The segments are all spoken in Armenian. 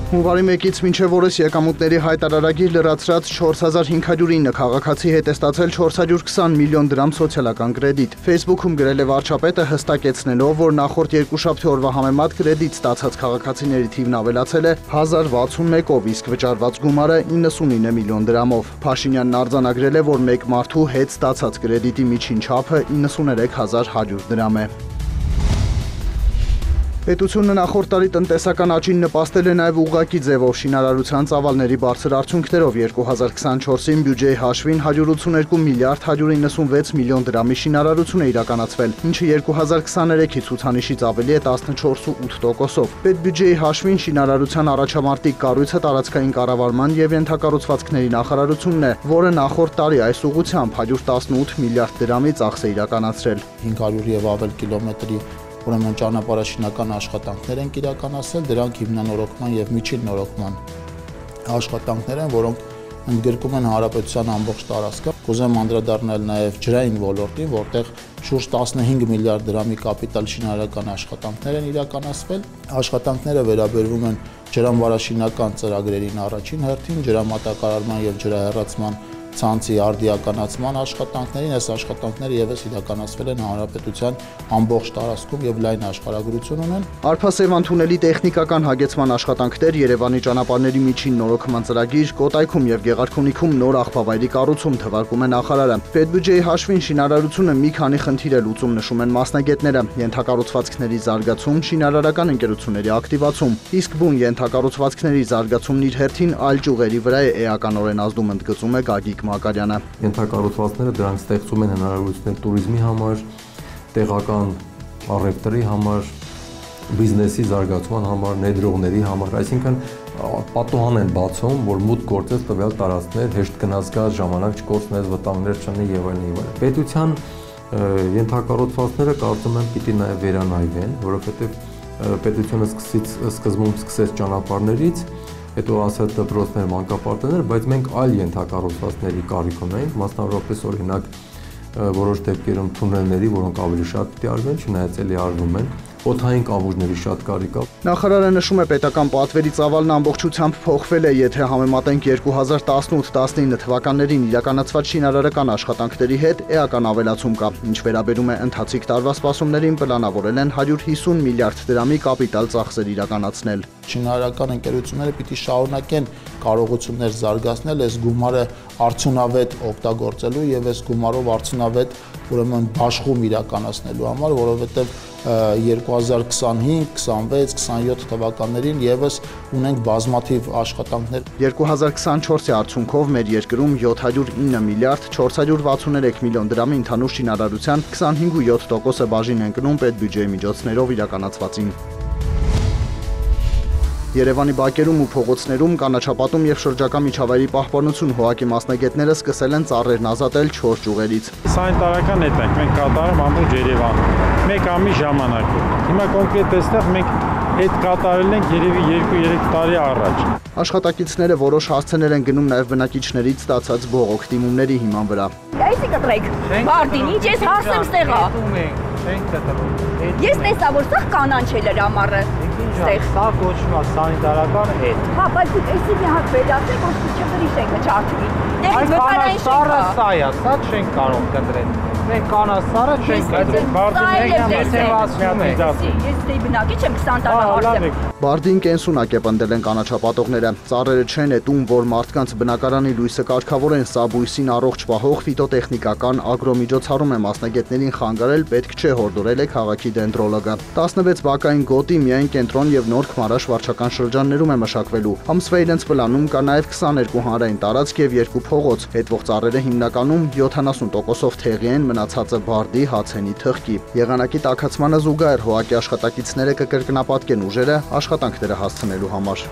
Հունվարի 1-ից մինչև օրս եկամուտների հայտարարագիր լրացրած 4509 քաղաքացի հետ է ստացել 420 միլիոն դրամ սոցիալական կրեդիտ։ Facebook-ում գրել է վարչապետը հստակեցնելով, որ նախորդ երկուշաբթի օրվա համեմատ կրեդիտ ստացած քաղաքացիների թիվն ավելացել է 1061-ով, իսկ վճարված գումարը 99 միլիոն դրամով։ Փաշինյանն արձանագրել է, որ մեկ մարդու հետ ստացած կրեդիտի միջին չափը 93100 դրամ է։ Պետությունը նախորդ տարի տնտեսական աճին նպաստել է նաև ուղղակի ձևով շինարարության ծավալների բարձր արդյունքներով 2024-ին բյուջեի հաշվին 182 միլիարդ 196 միլիոն դրամի շինարարություն է իրականացվել, ինչը 2023-ի ցուցանիշից ավելի է 14.8%-ով։ Պետբյուջեի հաշվին շինարարության առաջամարտիկ կառույցը տարածքային կառավարման և ենթակառուցվածքների նախարարությունն է, որը նախորդ տարի այս ուղղությամբ 118 միլիարդ դրամի ծախս է իրականացրել։ 500 եւ ավել կիլոմետրի ուրեմն ճանապարհաշինական աշխատանքներ են իրականացել, դրանք հիմնանորոգման եւ միջին նորոգման աշխատանքներ են, որոնք ընդգրկում են հանրապետության ամբողջ տարածքը։ Կուզեմ անդրադառնալ նաեւ ջրային ոլորտին, որտեղ շուրջ 15 միլիարդ դրամի կապիտալ շինարարական աշխատանքներ են իրականացվել։ Աշխատանքները վերաբերվում են ջրամբարաշինական ծրագրերին առաջին հերթին, ջրամատակարարման եւ ջրահեռացման ցանցի արդիականացման աշխատանքներին, այս աշխատանքները եւս իրականացվել են հանրապետության ամբողջ տարածքում եւ լայն աշխարհագրություն ունեն։ Արփասեվան թունելի տեխնիկական հագեցման աշխատանքներ, Երևանի ճանապարհների միջին նորոգման ծրագիր, Կոտայքում եւ Գեղարքունիքում նոր աղբավայրի կառուցում թվարկում է նախարարը։ Պետբյուջեի հաշվին շինարարությունը մի քանի խնդիր է լուծում, նշում են մասնագետները՝ ենթակառուցվածքների զարգացում, շինարարական ընկերությունների ակտիվացում, իսկ բուն ենթակառուցվածքների զարգացումն իր հերթին այլ ճյուղերի վրա է էականորեն ազդում, ընդգծում է Գագիկ Մակարյանը։ Ենթակառուցվածքները դրանք ստեղծում են հնարավորություններ туриզմի համար, տեղական առևտրի համար, բիզնեսի զարգացման համար, ներդրողների համար, այսինքն պատուհան են բացում, որ մուտք գործես տվյալ տարածքներ, հեշտ գնաց գազ, ժամանակ չկորցնես, վտանգներ չունի եւ այլն։ Պետության ենթակառուցվածքները կարծում եմ պիտի նաեւ վերանայվեն, որովհետեւ պետությունը սկզբում սկսեց ճանապարհներից, հետո ասած դպրոցներ, մանկապարտեզներ, բայց մենք այլ ենթակառուցվածքների կարիք ունենք, մասնավորապես օրինակ որոշ դեպքերում թունելների, որոնք ավելի շատ պիտի արվեն, չնայած էլի արվում են, օդային կավուժների շատ կարիք կա։ Նախարարը նշում է, պետական պատվերի ծավալն ամբողջությամբ փոխվել է, եթե համեմատենք 2018-19 թվականներին իրականացված շինարարական աշխատանքների հետ, էական ավելացում կա։ Ինչ վերաբերում է ընթացիկ տարվա սպասումներին, պլանավորել են 150 միլիարդ դրամի կապիտալ ծախսեր իրականացնել։ Շինարարական ընկերությունները պիտի շարունակեն կարողություններ զարգացնել այս գումարը արդյունավետ օգտագործելու եւ այս գումարով արդյունավետ ուրեմն բաշխում իրականացնելու համար, որովհետեւ 2025, 26, 27 թվականներին եւս ունենք բազմաթիվ աշխատանքներ։ 2024-ի արդյունքով մեր երկրում 709 միլիարդ 463 միլիոն դրամի ընդհանուր շինարարության 25.7%-ը բաժին են կնում պետբյուջեի միջոցներով իրականացվածին։ Երևանի բակերում ու փողոցներում, կանաչապատում եւ շրջակա միջավայրի պահպանություն հողակի մասնագետները սկսել են ծառերն ազատել 4 ճյուղերից։ Սանիտարական հետ ենք մենք կատարում ամբողջ Երևանում, 1 ամի ժամանակում։ Հիմա կոնկրետ այստեղ մենք այդ կատարել ենք երևի 2-3 տարի առաջ։ Աշխատակիցները որոշ հասցեներ են գնում նաեւ բնակիչներից ստացած բողոք դիմումների հիման վրա։ Այսի կտրեք, Բարտին, ինչ ես հասեմ ստեղա։ Ես տեսա, որ սա կանանչել էր ամառը։ Սա կոչվում է սանիտարական հետ։ Հա, բայց դուք էսի մի հատ վերացեք, որ չգրի շենքը չարթվի։ Այս կանասարը սա է, սա չենք կարող կտրել։ Մենք կանասարը չենք կտրել։ Բարտին ասում է։ Ես դե բնակիչ եմ 20 տարվա արդեն։ Բարտին կենսունակ է պնդել են կանաչապատողները։ Ծառերը չեն էտում, որ մարդկանց բնակարանի լույսը կարգավորեն, սա բույսին առողջ պահող ֆիտոտեխնիկական ագրոմիջոցառում է մասնագետներին խանգարել, պետք չէ հորդորել է քաղաքի դենդրոլոգը։ 16 բակային գոտի միայն կենտրոն եւ Նոր Քմարաշ վարչական շրջաններում է մշակվելու։ Ամսվա իրենց պլանում կա նաեւ 22 հանրային տարածք եւ 2 փողոց։ Հետվող ծառերը հիմնականում 70%-ով թեղի են, մնացածը բարդի, հացենի, թխկի։ Եղանակի տաքացմանը զուգահեռ հողակի աշխատակիցները կկրկնապատկեն ուժերը աշխատանքները հասցնելու համար։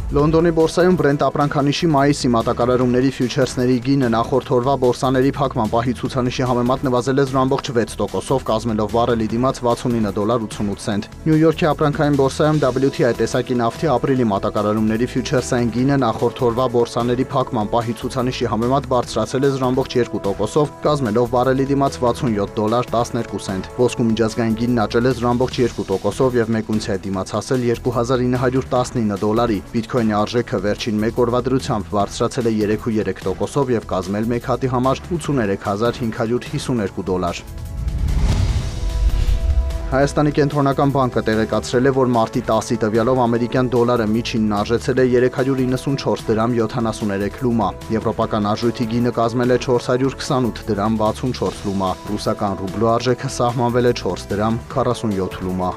Լոնդոնի բորսայում Brent ապրանքանիշի մայիսի մատակարարումների ֆյուչերսների գինը նախորդ օրվա բորսաների փակման պահի ցուցանիշի համեմատ նվազել է 0.6%-ով, կազմելով բարելի դիմաց $69.88։ Նյու Յորքի ապրանքային բորսայում WTI տեսակի նավթի ապրիլի մատակարարումների ֆյուչերսային գինը նախորդ օրվա բորսաների փակման պահի ցուցանիշի համեմատ բարձրացել է 0.2%-ով, կազմելով բարելի դիմաց $60.12։ Ոսկու միջազգային գինն աճել է 0.2%-ով եւ 1 ունցիայի դիմաց հասել $2919։ Բիտքոյնի արժեքը վերջին մեկ օրվա դրությամբ բարձրացել է 3.3%-ով եւ կազմել մեկ հատի համար $83552։ Հայաստանի կենտրոնական բանկը տեղեկացրել է, որ մարտի 10-ի տվյալով ամերիկյան դոլարը միջինն արժեցել է 394 դրամ 73 լումա, եվրոպական արժույթի գինը կազմել է 428 դրամ 64 լումա, ռուսական ռուբլու արժեքը սահմանվել է 4 դրամ 47 լումա։